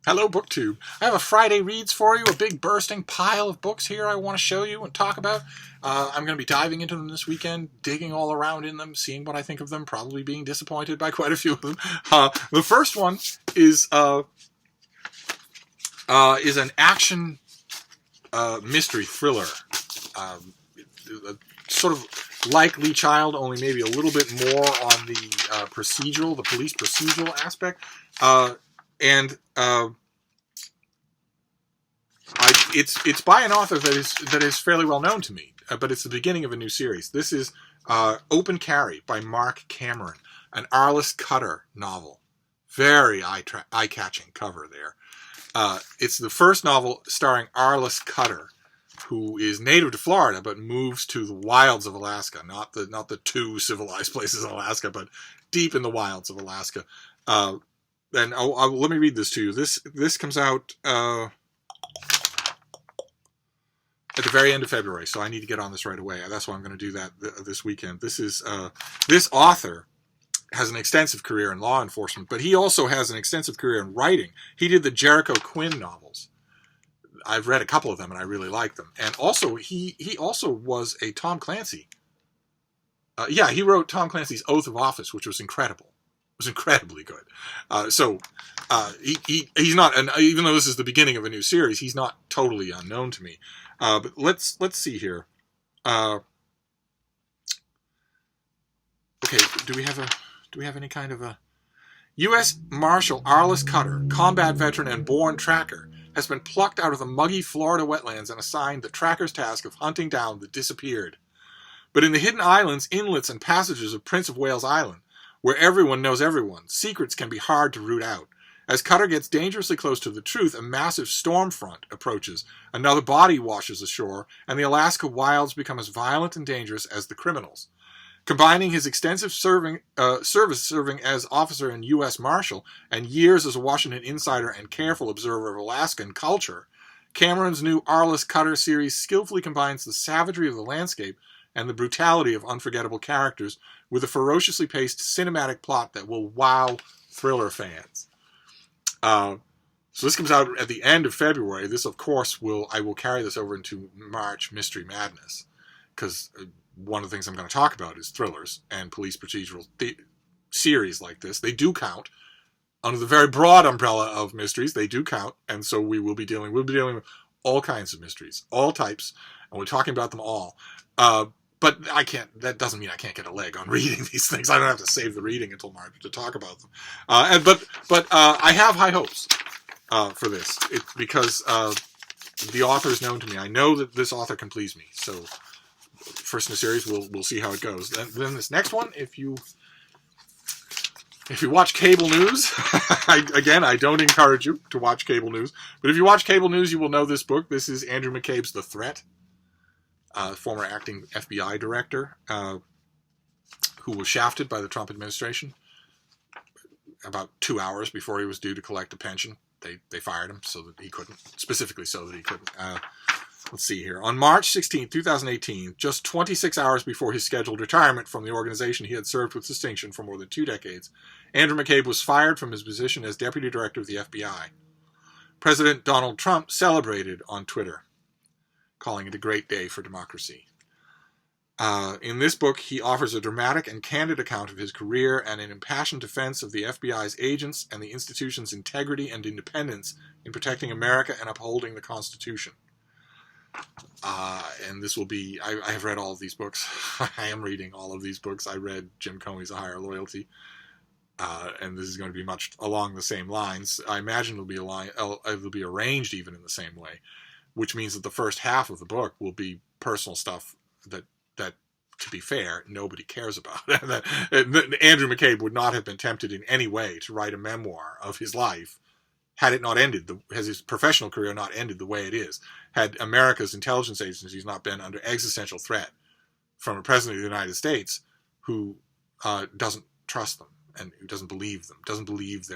Hello, BookTube. I have a Friday Reads for you, a big bursting pile of books here I want to show you and talk about. I'm going to be diving into them this weekend, digging all around in them, seeing what I think of them, probably being disappointed by quite a few of them. The first one is an action mystery thriller. Sort of like Lee Child, only maybe a little bit more on the the police procedural aspect. It's by an author that is fairly well known to me, but it's the beginning of a new series. This is Open Carry by Mark Cameron, an Arliss Cutter novel. Very eye-catching cover there. It's the first novel starring Arliss Cutter, who is native to Florida but moves to the wilds of Alaska, not the two civilized places in Alaska, but deep in the wilds of Alaska. And let me read this to you. This comes out at the very end of February, so I need to get on this right away. That's why I'm going to do that this weekend. This author has an extensive career in law enforcement, but he also has an extensive career in writing. He did the Jericho Quinn novels. I've read a couple of them, and I really like them. And also, he also was a Tom Clancy. He wrote Tom Clancy's Oath of Office, which was incredible. It was incredibly good. He's not, and even though this is the beginning of a new series, he's not totally unknown to me. But let's see here. Okay, do we have any kind of a U.S. Marshal Arliss Cutter, combat veteran and born tracker, has been plucked out of the muggy Florida wetlands and assigned the tracker's task of hunting down the disappeared. But in the hidden islands, inlets, and passages of Prince of Wales Island, where everyone knows everyone, secrets can be hard to root out. As Cutter gets dangerously close to the truth, a massive storm front approaches, another body washes ashore, and the Alaska wilds become as violent and dangerous as the criminals. Combining his extensive serving as officer and U.S. Marshal and years as a Washington insider and careful observer of Alaskan culture, Cameron's new Arliss Cutter series skillfully combines the savagery of the landscape and the brutality of unforgettable characters with a ferociously paced cinematic plot that will wow thriller fans. So this comes out at the end of February. This, of course, I will carry this over into March Mystery Madness, because one of the things I'm going to talk about is thrillers and police procedural series like this. They do count under the very broad umbrella of mysteries. They do count, and so we'll be dealing with all kinds of mysteries, all types, and we're talking about them all. But that doesn't mean I can't get a leg on reading these things. I don't have to save the reading until March to talk about them. But I have high hopes for this. Because the author is known to me. I know that this author can please me. So first in the series, we'll see how it goes. Then this next one, if you watch cable news, I don't encourage you to watch cable news. But if you watch cable news, you will know this book. This is Andrew McCabe's The Threat. Former acting FBI director, who was shafted by the Trump administration about 2 hours before he was due to collect a pension. They fired him specifically so that he couldn't. Let's see here. On March 16, 2018, just 26 hours before his scheduled retirement from the organization he had served with distinction for more than 2 decades, Andrew McCabe was fired from his position as deputy director of the FBI. President Donald Trump celebrated on Twitter, calling it a great day for democracy. In this book, he offers a dramatic and candid account of his career and an impassioned defense of the FBI's agents and the institution's integrity and independence in protecting America and upholding the Constitution. And this will be, I have read all of these books. I am reading all of these books. I read Jim Comey's A Higher Loyalty. And this is going to be much along the same lines. I imagine it'll be arranged even in the same way, which means that the first half of the book will be personal stuff that to be fair, nobody cares about. Andrew McCabe would not have been tempted in any way to write a memoir of his life had it not ended, has his professional career not ended the way it is, had America's intelligence agencies not been under existential threat from a president of the United States who doesn't trust them and who doesn't believe them, doesn't believe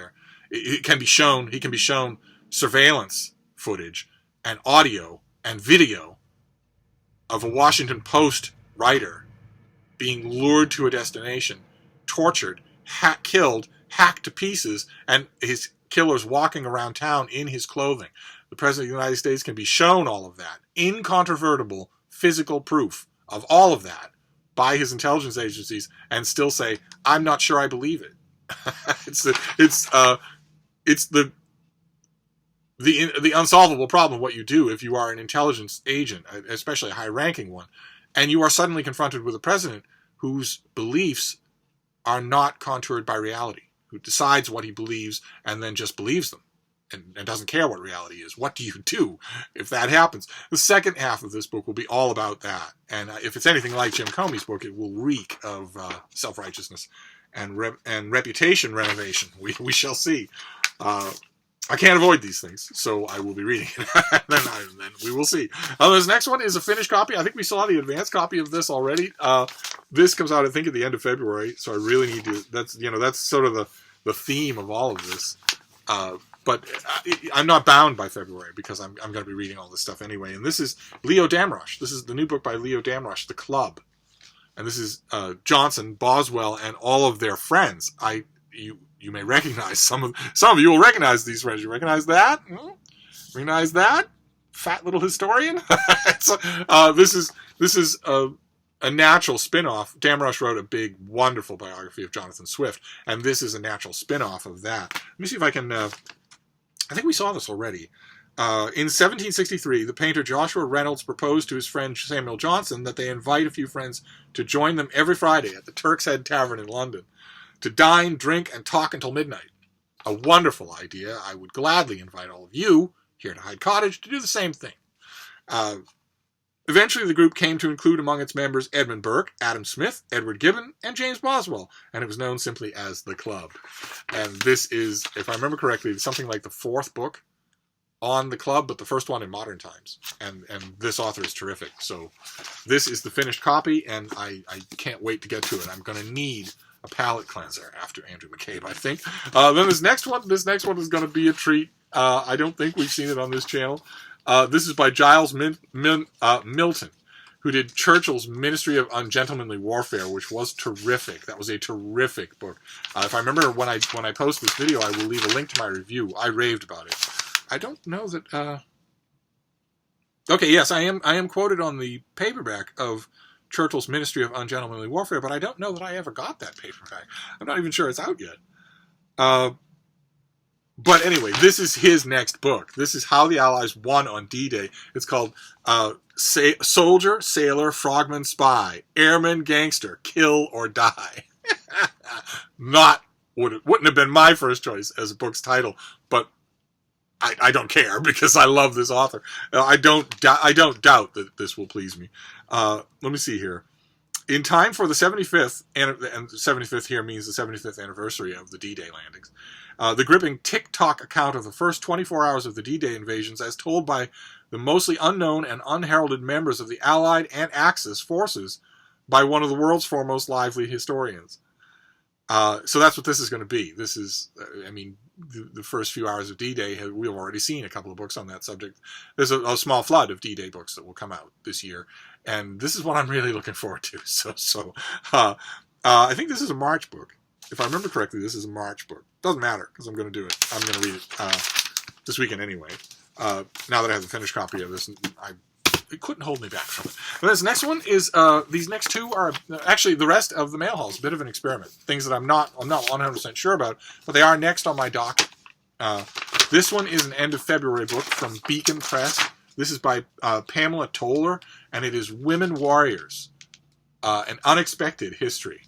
he can be shown surveillance footage and audio and video of a Washington Post writer being lured to a destination, tortured, killed, hacked to pieces, and his killers walking around town in his clothing. The President of the United States can be shown all of that. Incontrovertible physical proof of all of that by his intelligence agencies and still say, I'm not sure I believe it. It's the unsolvable problem of what you do if you are an intelligence agent, especially a high-ranking one, and you are suddenly confronted with a president whose beliefs are not contoured by reality, who decides what he believes and then just believes them and doesn't care what reality is. What do you do if that happens? The second half of this book will be all about that. And if it's anything like Jim Comey's book, it will reek of self-righteousness and reputation renovation. We shall see. I can't avoid these things, so I will be reading it, and then we will see. This next one is a finished copy. I think we saw the advanced copy of this already. This comes out, I think, at the end of February, so I really need to. That's sort of the theme of all of this. But I'm not bound by February because I'm going to be reading all this stuff anyway. And this is Leo Damrosch. This is the new book by Leo Damrosch, The Club, and this is Johnson, Boswell, and all of their friends. You may recognize some of you will recognize these friends. You recognize that? Recognize that? Fat little historian. This is a natural spin-off. Damrosch wrote a big, wonderful biography of Jonathan Swift, and this is a natural spin-off of that. Let me see if I can. I think we saw this already. In 1763, the painter Joshua Reynolds proposed to his friend Samuel Johnson that they invite a few friends to join them every Friday at the Turk's Head Tavern in London, to dine, drink, and talk until midnight. A wonderful idea. I would gladly invite all of you here to Hyde Cottage to do the same thing. Eventually, the group came to include among its members Edmund Burke, Adam Smith, Edward Gibbon, and James Boswell, and it was known simply as The Club. And this is, if I remember correctly, something like the fourth book on The Club, but the first one in modern times. And this author is terrific. So this is the finished copy, and I can't wait to get to it. I'm going to need a palate cleanser after Andrew McCabe, I think. Then this next one is going to be a treat. I don't think we've seen it on this channel. This is by Giles Milton, who did Churchill's Ministry of Ungentlemanly Warfare, which was terrific. That was a terrific book. If I remember when I post this video, I will leave a link to my review. I raved about it. I don't know that. Okay, yes, I am quoted on the paperback of Churchill's Ministry of Ungentlemanly Warfare, but I don't know that I ever got that paperback. I'm not even sure it's out yet. But anyway, this is his next book. This is How the Allies Won on D-Day. It's called Soldier, Sailor, Frogman, Spy, Airman, Gangster, Kill or Die. Wouldn't have been my first choice as a book's title, but I don't care because I love this author. I don't doubt that this will please me. Let me see here. In time for the 75th, and 75th here means the 75th anniversary of the D-Day landings, the gripping tick-tock account of the first 24 hours of the D-Day invasions as told by the mostly unknown and unheralded members of the Allied and Axis forces by one of the world's foremost lively historians. So that's what this is going to be. This is, the first few hours of D-Day, we've already seen a couple of books on that subject. There's a small flood of D-Day books that will come out this year, and this is what I'm really looking forward to. I think this is a March book. If I remember correctly, this is a March book. Doesn't matter, because I'm going to do it. I'm going to read it this weekend anyway. Now that I have the finished copy of this, it couldn't hold me back from it. But this next one is, these next two are, actually the rest of the mail hauls, a bit of an experiment. Things that I'm not 100% sure about, but they are next on my docket. This one is an end of February book from Beacon Press. This is by Pamela Toller, and it is Women Warriors, an Unexpected History.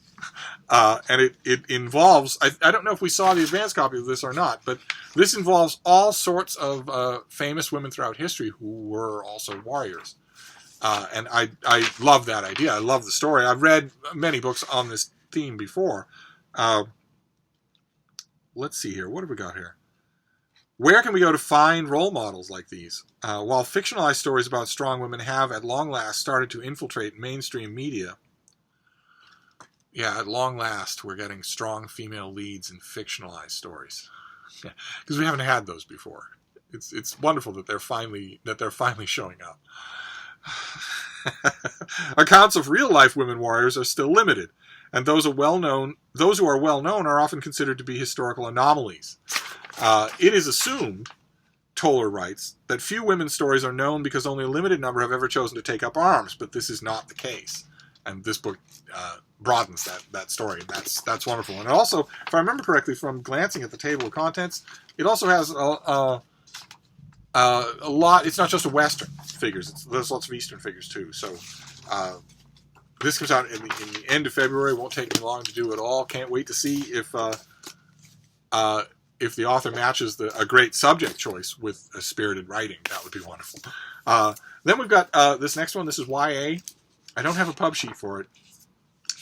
And it involves, I don't know if we saw the advanced copy of this or not, but this involves all sorts of famous women throughout history who were also warriors. And I love that idea. I love the story. I've read many books on this theme before. Let's see here. What have we got here? Where can we go to find role models like these? While fictionalized stories about strong women have, at long last, started to infiltrate mainstream media, yeah, at long last, we're getting strong female leads in fictionalized stories, because we haven't had those before. It's wonderful that they're finally showing up. Accounts of real-life women warriors are still limited, and those who are well known are often considered to be historical anomalies. It is assumed, Toller writes, that few women's stories are known because only a limited number have ever chosen to take up arms, but this is not the case. And this book broadens that story. That's wonderful. And also, if I remember correctly from glancing at the table of contents, it also has a lot. It's not just a Western figures. There's lots of Eastern figures too. So this comes out in the end of February. Won't take me long to do it all. Can't wait to see if the author matches a great subject choice with a spirited writing. That would be wonderful. Then we've got this next one. This is YA. I don't have a pub sheet for it,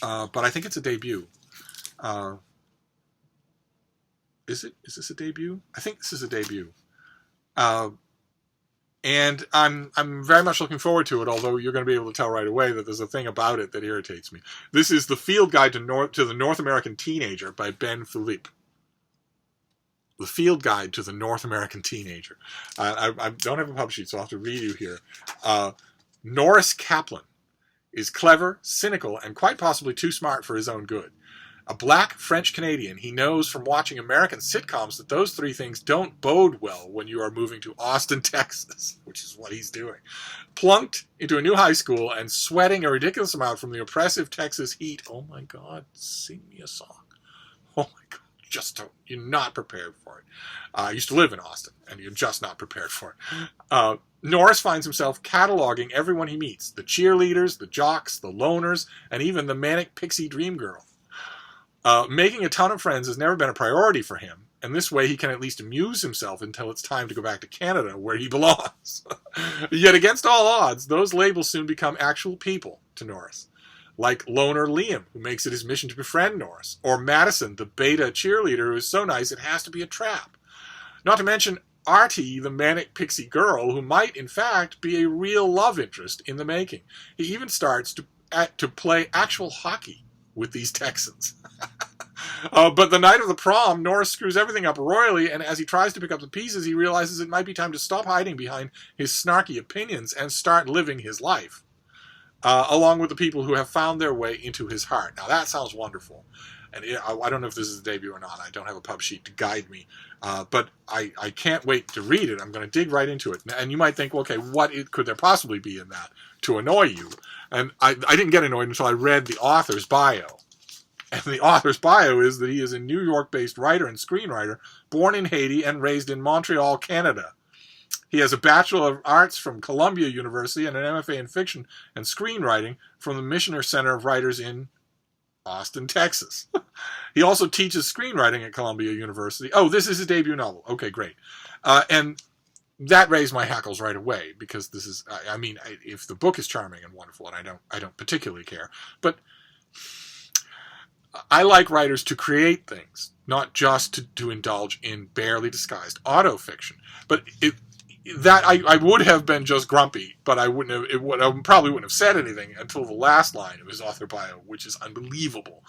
but I think it's a debut. Is it? Is this a debut? I think this is a debut. And I'm very much looking forward to it, although you're going to be able to tell right away that there's a thing about it that irritates me. This is The Field Guide to the North American Teenager by Ben Philippe. The Field Guide to the North American Teenager. I don't have a pub sheet, so I'll have to read you here. Norris Kaplan is clever, cynical, and quite possibly too smart for his own good. A black French-Canadian, he knows from watching American sitcoms that those three things don't bode well when you are moving to Austin, Texas, which is what he's doing. Plunked into a new high school and sweating a ridiculous amount from the oppressive Texas heat. Oh my God, sing me a song. Oh my God. You're not prepared for it. I used to live in Austin, and you're just not prepared for it. Norris finds himself cataloging everyone he meets, the cheerleaders, the jocks, the loners, and even the manic pixie dream girl. Making a ton of friends has never been a priority for him, and this way he can at least amuse himself until it's time to go back to Canada, where he belongs. Yet against all odds, those labels soon become actual people to Norris. Like loner Liam, who makes it his mission to befriend Norris, or Madison, the beta cheerleader who is so nice it has to be a trap. Not to mention Artie, the manic pixie girl, who might, in fact, be a real love interest in the making. He even starts to play actual hockey with these Texans. But the night of the prom, Norris screws everything up royally, and as he tries to pick up the pieces, he realizes it might be time to stop hiding behind his snarky opinions and start living his life. Along with the people who have found their way into his heart. Now that sounds wonderful. And I don't know if this is a debut or not. I don't have a pub sheet to guide me. But I can't wait to read it. I'm going to dig right into it. And you might think, well, okay, could there possibly be in that to annoy you? And I didn't get annoyed until I read the author's bio. And the author's bio is that he is a New York-based writer and screenwriter, born in Haiti and raised in Montreal, Canada. He has a Bachelor of Arts from Columbia University and an MFA in Fiction and Screenwriting from the Missioner Center of Writers in Austin, Texas. He also teaches screenwriting at Columbia University. Oh, this is his debut novel. Okay, great. And that raised my hackles right away because this is, if the book is charming and wonderful, and I don't particularly care, but I like writers to create things, not just to indulge in barely disguised autofiction. But I would have been just grumpy, but I probably wouldn't have said anything until the last line of his author bio, which is unbelievable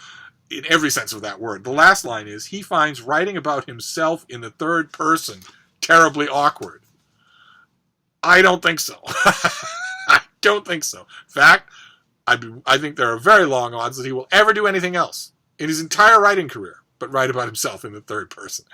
in every sense of that word. The last line is, he finds writing about himself in the third person terribly awkward. I don't think so. I don't think so. In fact, I think there are very long odds that he will ever do anything else in his entire writing career but write about himself in the third person.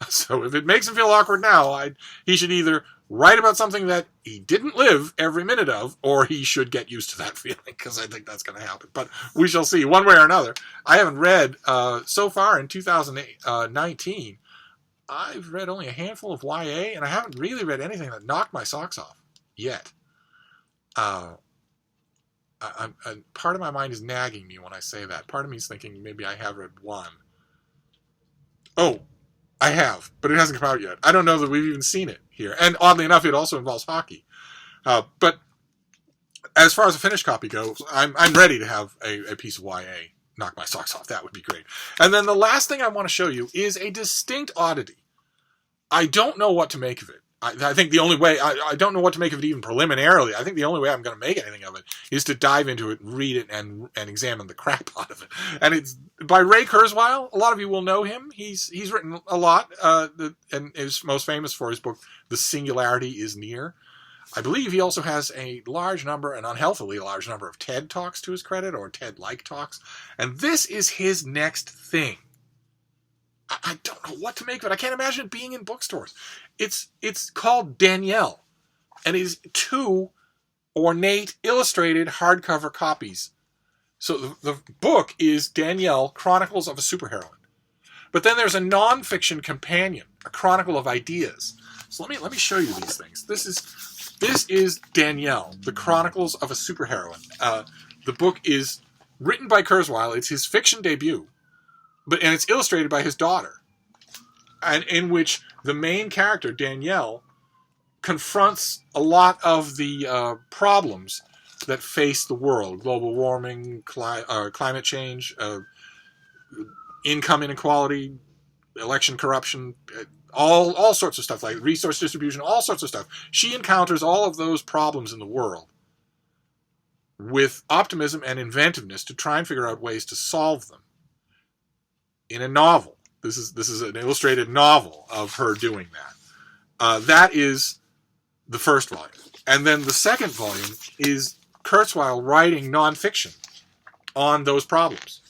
So if it makes him feel awkward now, he should either write about something that he didn't live every minute of, or he should get used to that feeling, because I think that's going to happen. But we shall see, one way or another. I haven't read, so far in 2019, I've read only a handful of YA, and I haven't really read anything that knocked my socks off yet. Part of my mind is nagging me when I say that. Part of me is thinking maybe I have read one. Oh, I have, but it hasn't come out yet. I don't know that we've even seen it here. And oddly enough, it also involves hockey. But as far as a finished copy goes, I'm ready to have a piece of YA knock my socks off. That would be great. And then the last thing I want to show you is a distinct oddity. I don't know what to make of it. I think the only way, I don't know what to make of it even preliminarily. I think the only way I'm going to make anything of it is to dive into it, read it, and examine the crap out of it. And it's by Ray Kurzweil. A lot of you will know him. He's written a lot, and is most famous for his book, The Singularity is Near. I believe he also has a large number, an unhealthily large number, of TED Talks to his credit, or TED-like talks. And this is his next thing. I don't know what to make of it. I can't imagine it being in bookstores. It's called Danielle, and it is 2 ornate illustrated hardcover copies. So the book is Danielle, Chronicles of a Superheroine. But then there's a nonfiction companion, a chronicle of ideas. So let me show you these things. This is Danielle, the Chronicles of a Superheroine. The book is written by Kurzweil. It's his fiction debut, and it's illustrated by his daughter, and in which the main character, Danielle, confronts a lot of the problems that face the world: global warming, climate change, income inequality, election corruption, all sorts of stuff, like resource distribution, all sorts of stuff. She encounters all of those problems in the world with optimism and inventiveness to try and figure out ways to solve them in a novel. This is an illustrated novel of her doing that. That is the first volume. And then the second volume is Kurzweil writing nonfiction on those problems.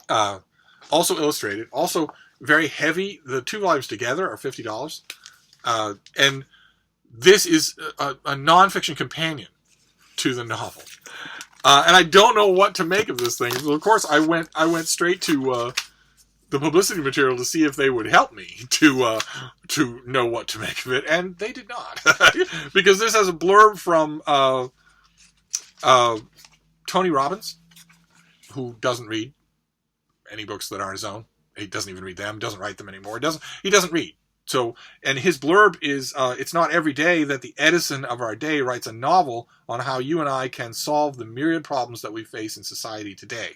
Also illustrated, also very heavy. The 2 volumes together are $50. And this is a nonfiction companion to the novel. And I don't know what to make of this thing. Well, of course, I went straight to the publicity material to see if they would help me to know what to make of it, and they did not. Because this has a blurb from Tony Robbins, who doesn't read any books that aren't his own. He doesn't even read them, doesn't write them anymore. He doesn't read. So, and his blurb is, it's not every day that the Edison of our day writes a novel on how you and I can solve the myriad problems that we face in society today.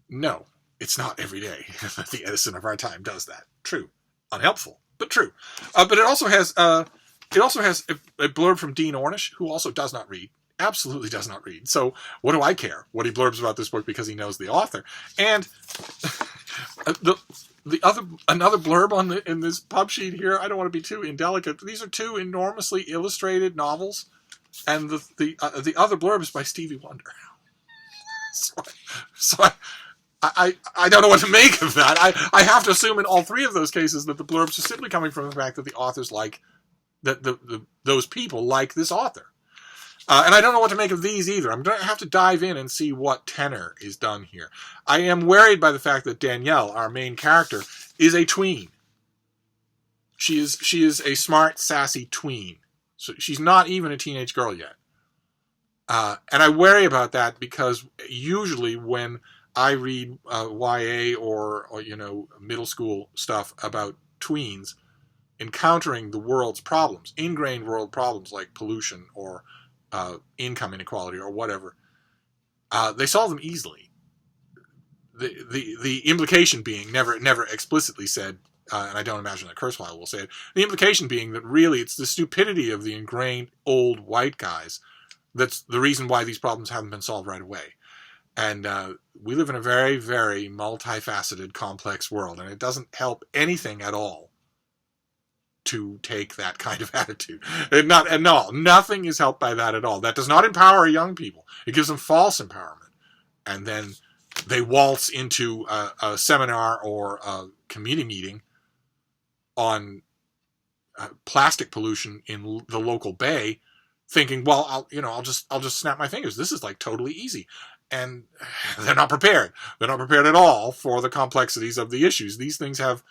No, it's not every day that the Edison of our time does that. True. Unhelpful, but true. But it also has a blurb from Dean Ornish, who also does not read. Absolutely does not read. So what do I care what he blurbs about this book, because he knows the author? And another blurb in this pub sheet here. I don't want to be too indelicate. These are 2 enormously illustrated novels, and the other blurb is by Stevie Wonder. So I don't know what to make of that. I have to assume in all 3 of those cases that the blurbs are simply coming from the fact that the authors like that those people like this author. And I don't know what to make of these either. I'm going to have to dive in and see what tenor is done here. I am worried by the fact that Danielle, our main character, is a tween. She is a smart, sassy tween. So she's not even a teenage girl yet. And I worry about that because usually when I read YA or middle school stuff about tweens encountering the world's problems, ingrained world problems like pollution or income inequality or whatever, they solve them easily. The implication being, never explicitly said, and I don't imagine that Kurzweil will say it, the implication being that really it's the stupidity of the ingrained old white guys that's the reason why these problems haven't been solved right away. And we live in a very, very multifaceted, complex world, and it doesn't help anything at all to take that kind of attitude. Nothing is helped by that at all. That does not empower young people. It gives them false empowerment. And then they waltz into a seminar or a committee meeting on plastic pollution in the local bay, thinking, well, I'll just snap my fingers. This is like totally easy. And they're not prepared. They're not prepared at all for the complexities of the issues. These things have...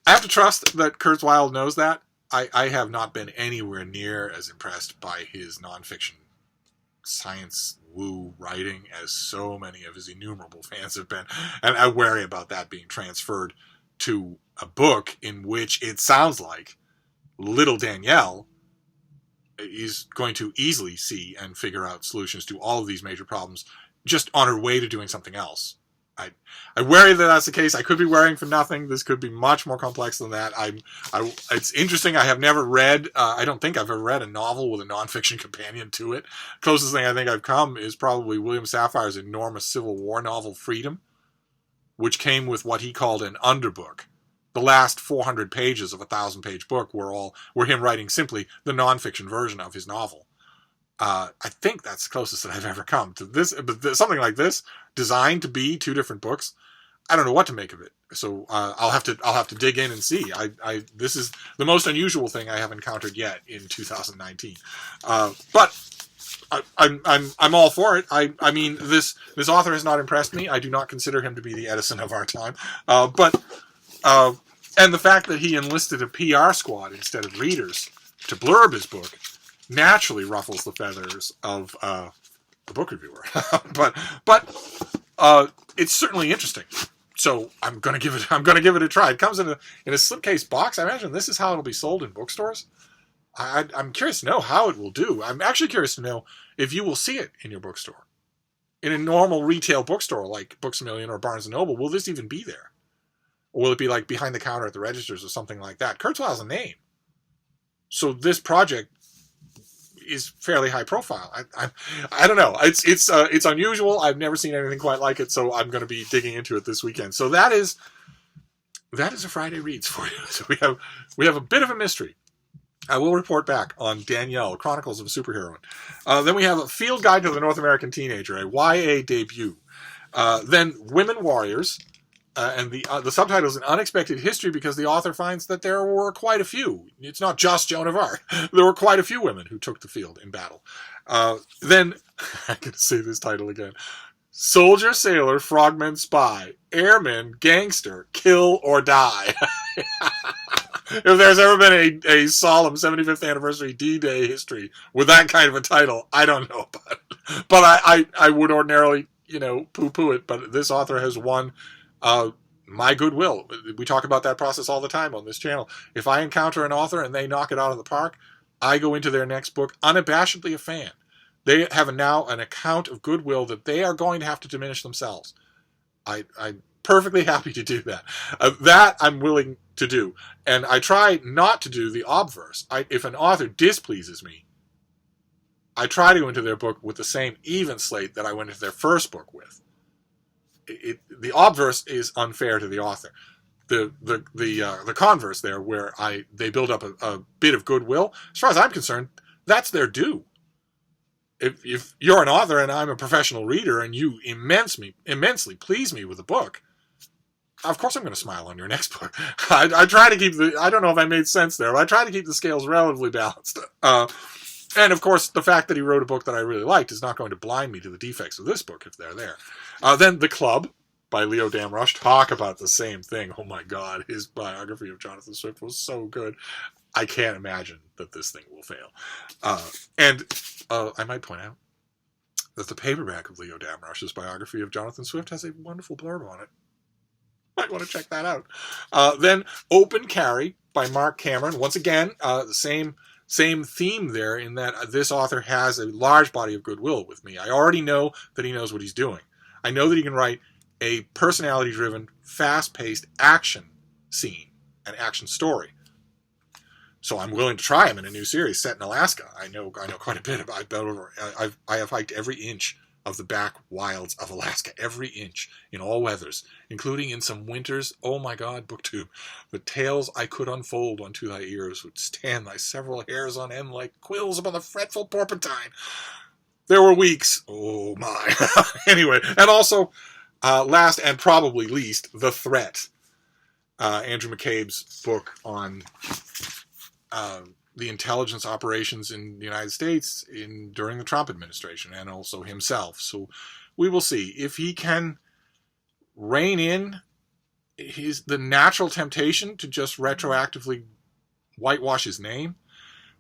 I have to trust that Kurzweil knows that. I have not been anywhere near as impressed by his nonfiction science woo writing as so many of his innumerable fans have been. And I worry about that being transferred to a book in which it sounds like little Danielle is going to easily see and figure out solutions to all of these major problems just on her way to doing something else. I worry that that's the case. I could be worrying for nothing. This could be much more complex than that. It's interesting. I have never read, I don't think I've ever read a novel with a nonfiction companion to it. Closest thing I think I've come is probably William Safire's enormous Civil War novel, Freedom, which came with what he called an underbook. The last 400 pages of a 1,000-page book were him writing simply the nonfiction version of his novel. I think that's the closest that I've ever come to this. But something like this, designed to be 2 different books, I don't know what to make of it. So I'll have to dig in and see. This is the most unusual thing I have encountered yet in 2019. But I'm all for it. I mean, this author has not impressed me. I do not consider him to be the Edison of our time. And the fact that he enlisted a PR squad instead of readers to blurb his book naturally ruffles the feathers of the book reviewer. but it's certainly interesting. So I'm gonna give it a try. It comes in a slipcase box. I imagine this is how it'll be sold in bookstores. I'm curious to know how it will do. I'm actually curious to know if you will see it in your bookstore. In a normal retail bookstore like Books A Million or Barnes & Noble, will this even be there? Or will it be like behind the counter at the registers or something like that? Kurzweil's a name. So this project is fairly high profile. I don't know. It's unusual. I've never seen anything quite like it, so I'm going to be digging into it this weekend. So that is a Friday Reads for you. So we have a bit of a mystery. I will report back on Danielle, Chronicles of a Superheroine. Then we have a Field Guide to the North American Teenager, a YA debut. Then Women Warriors, and the subtitle is An Unexpected History because the author finds that there were quite a few. It's not just Joan of Arc. There were quite a few women who took the field in battle. Then, I can say this title again. Soldier, Sailor, Frogman, Spy, Airman, Gangster, Kill or Die. If there's ever been a solemn 75th anniversary D-Day history with that kind of a title, I don't know about it. But I would ordinarily, poo-poo it. But this author has won my goodwill. We talk about that process all the time on this channel. If I encounter an author and they knock it out of the park, I go into their next book unabashedly a fan. They have now an account of goodwill that they are going to have to diminish themselves. I'm perfectly happy to do that. That I'm willing to do. And I try not to do the obverse. If an author displeases me, I try to go into their book with the same even slate that I went into their first book with. The obverse is unfair to the author. The converse there, where they build up a bit of goodwill, as far as I'm concerned, that's their due. If you're an author and I'm a professional reader and you immensely please me with a book, of course I'm going to smile on your next book. I try to keep I don't know if I made sense there, but I try to keep the scales relatively balanced. And of course, the fact that he wrote a book that I really liked is not going to blind me to the defects of this book if they're there. Then The Club by Leo Damrosch. Talk about the same thing. Oh my God, his biography of Jonathan Swift was so good. I can't imagine that this thing will fail. And I might point out that the paperback of Leo Damrosch's biography of Jonathan Swift has a wonderful blurb on it. Might want to check that out. Then Open Carry by Mark Cameron. Once again, the same theme there in that this author has a large body of goodwill with me. I already know that he knows what he's doing. I know that he can write a personality-driven, fast-paced action scene, an action story. So I'm willing to try him in a new series set in Alaska. I know quite a bit about. I have hiked every inch of the back wilds of Alaska, every inch, in all weathers, including in some winters. Oh my God, booktube. The tales I could unfold unto thy ears would stand thy several hairs on end like quills upon the fretful porpentine. There were weeks. Oh my. Anyway, and also, last and probably least, The Threat. Andrew McCabe's book on the intelligence operations in the United States during the Trump administration, and also himself. So we will see if he can rein in the natural temptation to just retroactively whitewash his name,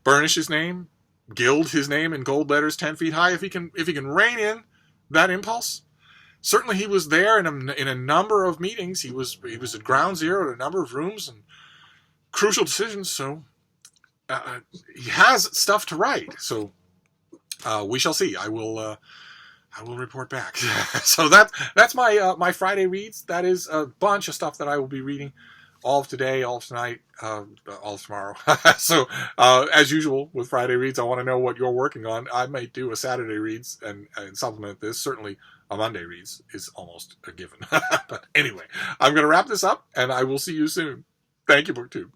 burnish his name, gild his name in gold letters 10 feet high. If he can rein in that impulse. Certainly he was there in a number of meetings. He was at ground zero in a number of rooms and crucial decisions. So he has stuff to write. So we shall see. I will report back. So that's my Friday reads. That is a bunch of stuff that I will be reading all of today, all of tonight, all of tomorrow. So as usual with Friday reads, I want to know what you're working on. I might do a Saturday reads and supplement this. Certainly a Monday reads is almost a given. But anyway, I'm going to wrap this up and I will see you soon. Thank you, BookTube.